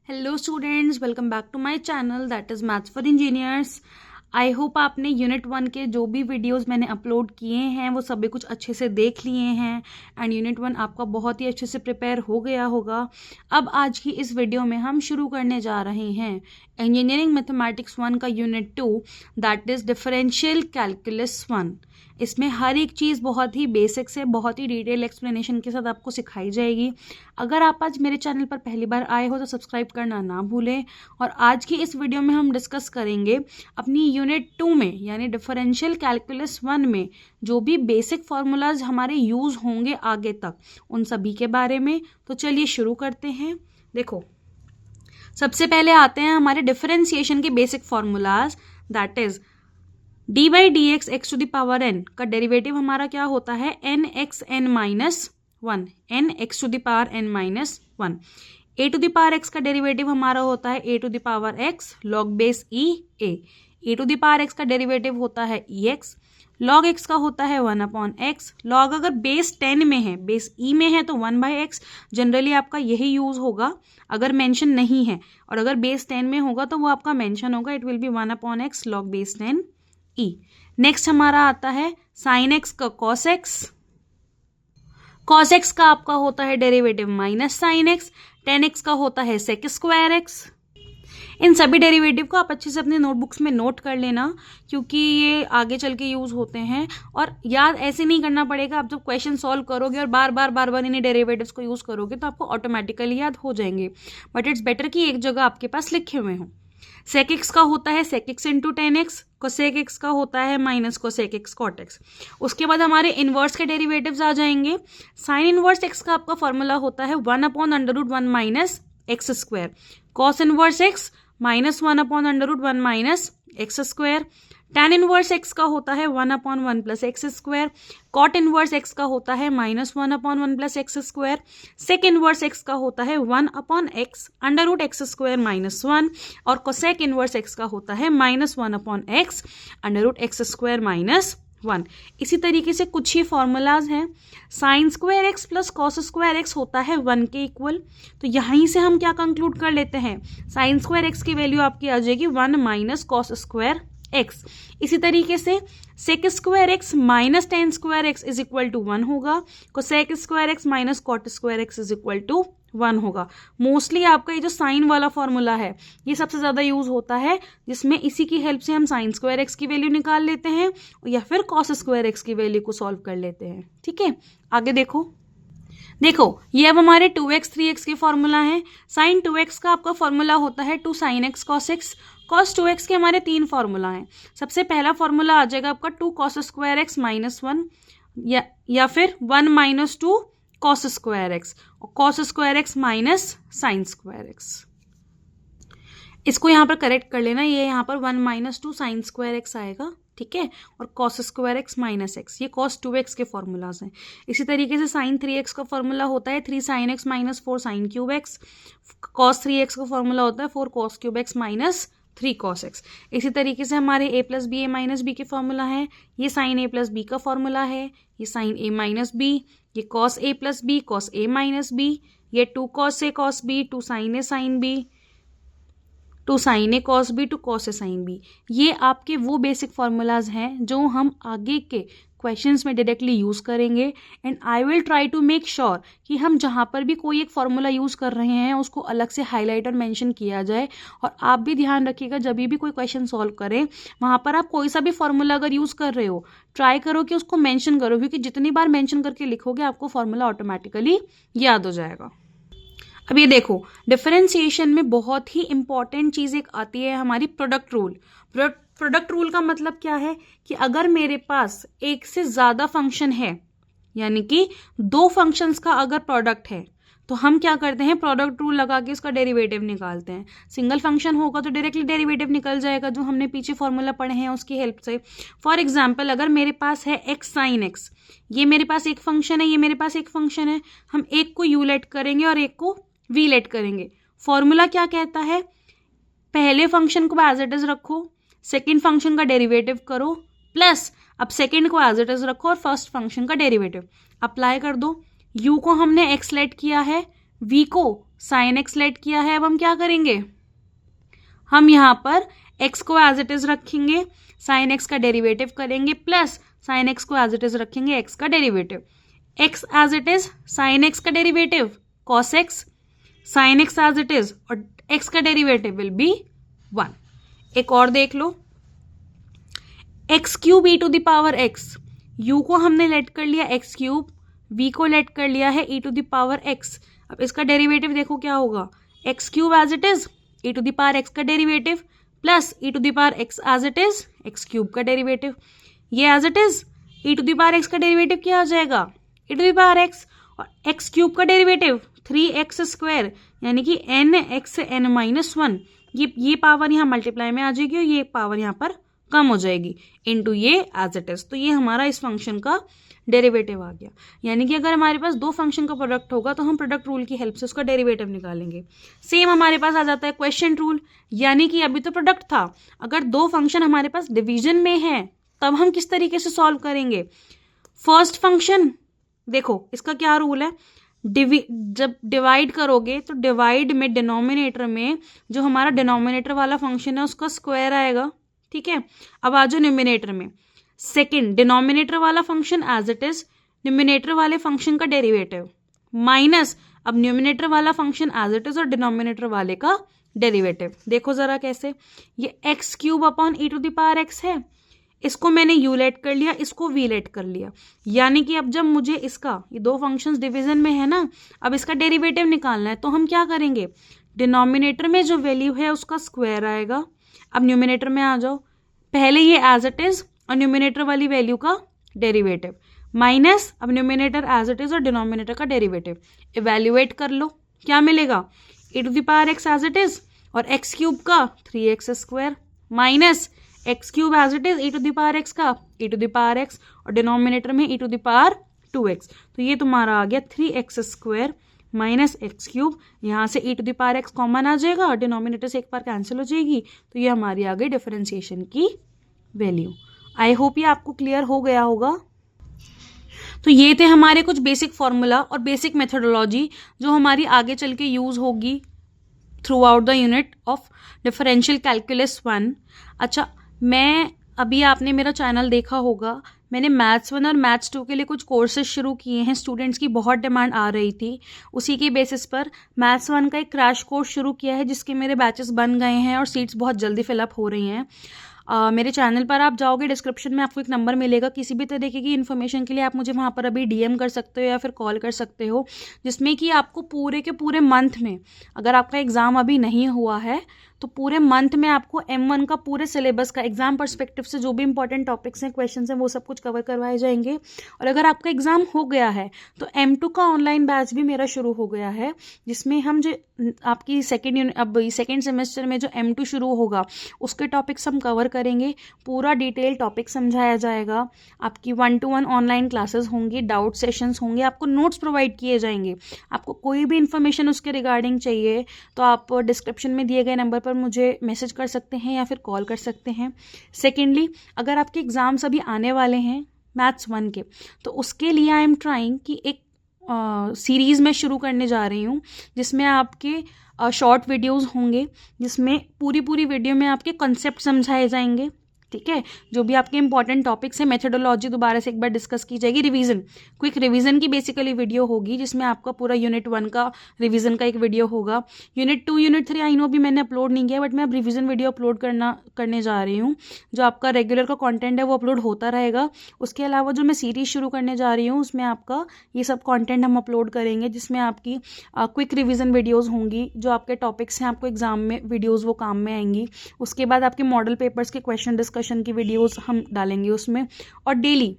Hello students, welcome back to my channel that is maths for engineers. I hope आपने unit 1 के जो भी videos मैंने upload किए हैं वो सभी कुछ अच्छे से देख लिए हैं एंड यूनिट 1 आपका बहुत ही अच्छे से प्रिपेयर हो गया होगा। अब आज की इस वीडियो में हम शुरू करने जा रहे हैं इंजीनियरिंग मैथमेटिक्स 1 का unit 2 that is differential calculus 1। इसमें हर एक चीज़ बहुत ही बेसिक से बहुत ही डिटेल एक्सप्लेनेशन के साथ आपको सिखाई जाएगी। अगर आप आज मेरे चैनल पर पहली बार आए हो तो सब्सक्राइब करना ना भूलें। और आज की इस वीडियो में हम डिस्कस करेंगे अपनी यूनिट 2 में यानी डिफरेंशियल कैलकुलस 1 में जो भी बेसिक फार्मूलाज हमारे यूज़ होंगे आगे तक उन सभी के बारे में। तो चलिए शुरू करते हैं। देखो, सबसे पहले आते हैं हमारे डिफरेंशिएशन के basic formulas that is d by d x x to the power n का डेरिवेटिव हमारा क्या होता है, n x n minus 1, n x to the power n minus 1। A to the power x का derivative हमारा होता है a to the power x log base e a to the power x का derivative होता है ई x, log x का होता है 1 अपॉन एक्स। लॉग अगर बेस 10 में है, बेस ई में है तो 1 बाई एक्स। जनरली आपका यही यूज होगा अगर मेंशन नहीं है, और अगर बेस 10 में होगा तो वो आपका मेंशन होगा, it will be 1 upon x log base 10 E. Next हमारा आता है साइन एक्स का कॉस एक्स। कॉस एक्स का आपका होता है derivative minus sine x. Ten x का होता है सेक स्क्वायर एक्स। इन सभी डेरिवेटिव को आप अच्छे से अपने नोटबुक्स में नोट कर लेना क्योंकि ये आगे चल के यूज होते हैं। और याद ऐसे नहीं करना पड़ेगा, आप जब क्वेश्चन सॉल्व करोगे और बार बार इन्हीं डेरिवेटिव्स को यूज करोगे तो आपको ऑटोमेटिकली याद हो जाएंगे, बट इट्स बेटर कि एक जगह आपके पास लिखे हुए हों। सेक एक्स का होता है sec x into tan x, cosec x का होता है minus cosec x cot x. उसके बाद हमारे इनवर्स के डेरिवेटिव्स आ जाएंगे। साइन इनवर्स एक्स का आपका फॉर्मूला होता है 1 upon under root 1 minus x square. Cos inverse x minus 1 upon under root 1 minus x square. Tan inverse x का होता है 1 upon 1 plus x square. Cot inverse x का होता है minus 1 upon 1 plus x square. Sec inverse x का होता है 1 upon x under root x square minus 1। और कोसेक इनवर्स एक्स का होता है minus 1 upon x under root x square minus 1। इसी तरीके से कुछ ही फॉर्मूलाज हैं। Sine square x plus cos square x होता है 1 के इक्वल। तो यहीं से हम क्या कंक्लूड कर लेते हैं, साइन स्क्वायर एक्स की वैल्यू आपकी आ जाएगी 1 माइनस कॉस स्क्वायर एक्स। इसी तरीके से sec square x minus tan square x is equal to 1 होगा। Cosec square x minus cot square x is equal to 1 होगा। मोस्टली आपका ये जो साइन वाला फॉर्मूला है ये सबसे ज्यादा यूज होता है, जिसमें इसी की हेल्प से हम साइन स्क्वायर एक्स की वैल्यू निकाल लेते हैं या फिर कॉस स्क्वायर एक्स की वैल्यू को सॉल्व कर लेते हैं। ठीक है, आगे देखो ये अब हमारे 2x 3x के फॉर्मूला हैं। साइन 2x का आपका फॉर्मूला होता है 2 sin x cos x। cos 2x के हमारे 3 फॉर्मूला हैं। सबसे पहला फॉर्मूला आ जाएगा आपका 2 cos स्क्वायर एक्स माइनस 1 या फिर 1 माइनस 2 cos स्क्वायर एक्स, और cos square x minus sign square x. इसको यहाँ पर करेक्ट कर लेना, ये यहाँ पर 1 माइनस 2 साइन स्क्वायर एक्स आएगा, ठीक है, और cos square x minus x, ये cos 2x के फॉर्मूलाज हैं। इसी तरीके से साइन 3x का फॉर्मूला होता है 3 sin x minus 4 sin cube x. cos 3x का फॉर्मूला होता है 4 cos cube x minus 3 cos x। इसी तरीके से हमारे a plus b a minus b के फॉर्मूला है, ये साइन a प्लस बी का फॉर्मूला है, ये साइन a माइनस बी, ये cos a plus b cos a minus b, ये 2 cos a cos b 2 sin a sin b 2 sin a cos b 2 cos a sin b। ये आपके वो basic formulas हैं जो हम आगे के क्वेश्चंस में डायरेक्टली यूज करेंगे। And I will try to make sure कि हम जहाँ पर भी कोई एक फार्मूला यूज कर रहे हैं उसको अलग से हाईलाइट और मेंशन किया जाए। और आप भी ध्यान रखिएगा जब भी कोई क्वेश्चन सॉल्व करें वहाँ पर आप कोई सा भी फार्मूला अगर यूज कर रहे हो ट्राई करो कि उसको मेंशन करो, क्योंकि जितनी बार मेंशन करके लिखोगे आपको फार्मूला ऑटोमेटिकली याद हो जाएगा। अब ये देखो, डिफरेंशिएशन में बहुत ही इंपॉर्टेंट चीज एक आती है हमारी प्रोडक्ट रूल। प्रोडक्ट रूल का मतलब क्या है कि अगर मेरे पास एक से ज्यादा फंक्शन है, यानी कि 2 फंक्शंस का अगर प्रोडक्ट है, तो हम क्या करते हैं, प्रोडक्ट रूल लगा के उसका डेरिवेटिव निकालते हैं। सिंगल फंक्शन होगा तो डायरेक्टली डेरिवेटिव निकल जाएगा जो हमने पीछे फॉर्मूला पढ़े हैं उसकी हेल्प से। फॉर एग्जाम्पल, अगर मेरे पास है एक्स साइन एक्स, ये मेरे पास एक फंक्शन है, ये मेरे पास एक फंक्शन है, हम एक को यू लेट करेंगे और एक को वी लेट करेंगे। फॉर्मूला क्या कहता है, पहले फंक्शन को एज इट इज रखो, सेकेंड फंक्शन का डेरिवेटिव करो, प्लस अब सेकेंड को एज इट इज रखो और फर्स्ट फंक्शन का डेरिवेटिव अप्लाई कर दो। u को हमने x लेट किया है, v को साइन एक्स लेट किया है, अब हम क्या करेंगे, हम यहाँ पर x को एज इट इज रखेंगे, साइन एक्स का डेरिवेटिव करेंगे, प्लस साइन एक्स को एज इट इज रखेंगे x का derivative, x as it is sine x का derivative cos x, sine x as it is और x का डेरिवेटिव विल बी 1। एक और देख लो, x cube e to the power x, u को हमने लेट कर लिया एक्स क्यूब, v को लेट कर लिया है e to the power x। अब इसका डेरिवेटिव देखो क्या होगा, x cube as it is e to the power x का derivative plus e to the power x as it is x cube का डेरिवेटिव, ये as it is e to the power x का derivative क्या आ जाएगा, e to the power x, और x cube का derivative 3x², यानी कि n(x(n-1), ये पावर यहाँ मल्टीप्लाई में आ जाएगी और ये पावर यहाँ पर कम हो जाएगी इनटू ये एज इट इज। तो ये हमारा इस फंक्शन का डेरिवेटिव आ गया। यानी कि अगर हमारे पास दो फंक्शन का प्रोडक्ट होगा तो हम प्रोडक्ट रूल की हेल्प से उसका डेरिवेटिव निकालेंगे। सेम हमारे पास आ जाता है क्वेश्चन रूल, यानी कि अभी तो प्रोडक्ट था, अगर दो फंक्शन हमारे पास डिवीजन में है तब हम किस तरीके से सॉल्व करेंगे। फर्स्ट फंक्शन देखो, इसका क्या रूल है, जब डिवाइड करोगे तो डिवाइड में डिनोमिनेटर में जो हमारा डिनोमिनेटर वाला फंक्शन है उसका स्क्वायर आएगा, ठीक है। अब आ जाओ न्यूमिनेटर में, सेकंड डिनोमिनेटर वाला function as it is, numerator वाले फंक्शन का डेरिवेटिव माइनस अब न्यूमिनेटर वाला फंक्शन एज इट इज और डिनोमिनेटर वाले का डेरिवेटिव। देखो जरा कैसे, ये x cube upon e to the power x है, इसको मैंने u लेट कर लिया, इसको v लेट कर लिया, यानी कि अब जब मुझे इसका, ये दो फंक्शंस डिवीजन में है ना, अब इसका डेरिवेटिव निकालना है तो हम क्या करेंगे, डिनोमिनेटर में जो वैल्यू है उसका स्क्वायर आएगा। अब न्यूमिनेटर में आ जाओ, पहले ये एज इट इज और न्यूमिनेटर वाली वैल्यू का डेरिवेटिव माइनस अब न्यूमिनेटर एज इट इज और डिनोमिनेटर का डेरिवेटिव, इवेल्युएट कर लो क्या मिलेगा, e to the power x as it is और x क्यूब का 3x² minus x cube as it is e to the power x का e to the power x और डिनोमिनेटर में e to the power 2x, तो ये तुम्हारा आ गया 3x² minus x cube, यहाँ से e to the power x common आ जाएगा और डिनोमिनेटर से एक बार कैंसिल हो जाएगी, तो ये हमारी आ गई डिफरेंशिएशन की वैल्यू। आई होप ये आपको क्लियर हो गया होगा। तो ये थे हमारे कुछ बेसिक फॉर्मूला और बेसिक मेथोडोलॉजी जो हमारी आगे चल के यूज होगी through out the unit of differential calculus 1। अच्छा, मैं अभी आपने मेरा चैनल देखा होगा, मैंने मैथ्स 1 और मैथ्स 2 के लिए कुछ कोर्सेज शुरू किए हैं, स्टूडेंट्स की बहुत डिमांड आ रही थी, उसी के बेसिस पर मैथ्स 1 का एक क्रैश कोर्स शुरू किया है जिसके मेरे बैचेस बन गए हैं और सीट्स बहुत जल्दी फिलअप हो रही हैं। मेरे चैनल पर आप जाओगे, डिस्क्रिप्शन में आपको एक नंबर मिलेगा, किसी भी तरीके की इन्फॉर्मेशन के लिए आप मुझे वहाँ पर अभी डीएम कर सकते हो या फिर कॉल कर सकते हो, जिसमें कि आपको पूरे के पूरे मंथ में, अगर आपका एग्ज़ाम अभी नहीं हुआ है तो पूरे मंथ में आपको M1 का पूरे सिलेबस का एग्जाम पर्सपेक्टिव से जो भी इंपॉर्टेंट टॉपिक्स हैं, क्वेश्चंस हैं, वो सब कुछ कवर करवाए जाएंगे। और अगर आपका एग्जाम हो गया है तो M2 का ऑनलाइन बैच भी मेरा शुरू हो गया है, जिसमें हम जो आपकी सेकेंड सेमेस्टर में जो M2 शुरू होगा उसके टॉपिक्स हम कवर करेंगे, पूरा डिटेल टॉपिक समझाया जाएगा, आपकी 1-to-1 ऑनलाइन क्लासेस होंगी, डाउट सेशंस होंगे, आपको नोट्स प्रोवाइड किए जाएंगे। आपको कोई भी इन्फॉर्मेशन उसके रिगार्डिंग चाहिए तो आप डिस्क्रिप्शन में दिए गए नंबर पर मुझे मैसेज कर सकते हैं या फिर कॉल कर सकते हैं। सेकेंडली, अगर आपके एग्ज़ाम्स अभी आने वाले हैं मैथ्स 1 के, तो उसके लिए आई एम ट्राइंग कि एक सीरीज़ में शुरू करने जा रही हूँ जिसमें आपके शॉर्ट वीडियोस होंगे, जिसमें पूरी वीडियो में आपके कॉन्सेप्ट समझाए जाएंगे, ठीक है। जो भी आपके इंपॉर्टेंट टॉपिक्स हैं, मेथोडोलॉजी दोबारा से एक बार डिस्कस की जाएगी, रिवीजन, क्विक रिवीजन की बेसिकली वीडियो होगी जिसमें आपका पूरा यूनिट 1 का रिवीजन का एक वीडियो होगा। यूनिट 2 यूनिट 3 आई नो भी मैंने अपलोड नहीं किया, बट मैं अब रिवीजन वीडियो अपलोड करने जा रही हूँ। जो आपका रेगुलर का कॉन्टेंट है वो अपलोड होता रहेगा। उसके अलावा जो मैं सीरीज शुरू करने जा रही हूँ उसमें आपका ये सब कॉन्टेंट हम अपलोड करेंगे, जिसमें आपकी क्विक रिवीजन वीडियोज़ होंगी, जो आपके टॉपिक्स हैं आपको एग्जाम में वीडियोज़ वो काम में आएंगी। उसके बाद आपके मॉडल पेपर्स के क्वेश्चन डिस्कशन की वीडियोस हम डालेंगे उसमें। और डेली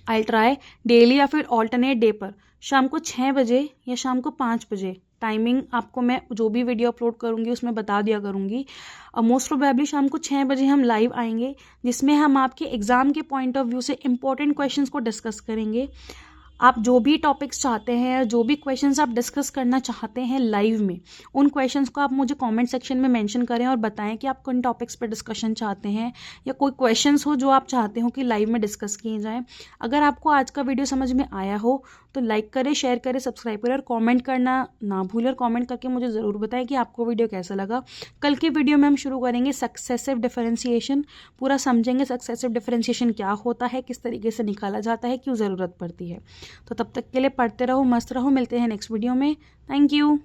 आई ट्राई डेली या फिर ऑल्टरनेट डे पर शाम को 6 बजे या शाम को 5 बजे टाइमिंग आपको मैं जो भी वीडियो अपलोड करूंगी उसमें बता दिया करूंगी। मोस्ट प्रोबेबली शाम को 6 बजे हम लाइव आएंगे, जिसमें हम आपके एग्जाम के पॉइंट ऑफ व्यू से इंपॉर्टेंट क्वेश्चंस को डिस्कस करेंगे। आप जो भी टॉपिक्स चाहते हैं, जो भी क्वेश्चंस आप डिस्कस करना चाहते हैं लाइव में, उन क्वेश्चंस को आप मुझे कमेंट सेक्शन में मेंशन करें और बताएं कि आप किन टॉपिक्स पर डिस्कशन चाहते हैं, या कोई क्वेश्चंस हो जो आप चाहते हो कि लाइव में डिस्कस किए जाएं। अगर आपको आज का वीडियो समझ में आया हो तो लाइक करें, शेयर करें, सब्सक्राइब करें और कमेंट करना ना भूलें। और कमेंट करके मुझे ज़रूर बताएं कि आपको वीडियो कैसा लगा। कल की वीडियो में हम शुरू करेंगे सक्सेसिव डिफरेंशिएशन, पूरा समझेंगे सक्सेसिव डिफरेंशिएशन क्या होता है, किस तरीके से निकाला जाता है, क्यों ज़रूरत पड़ती है। तो तब तक के लिए पढ़ते रहो, मस्त रहो, मिलते हैं नेक्स्ट वीडियो में। Thank you.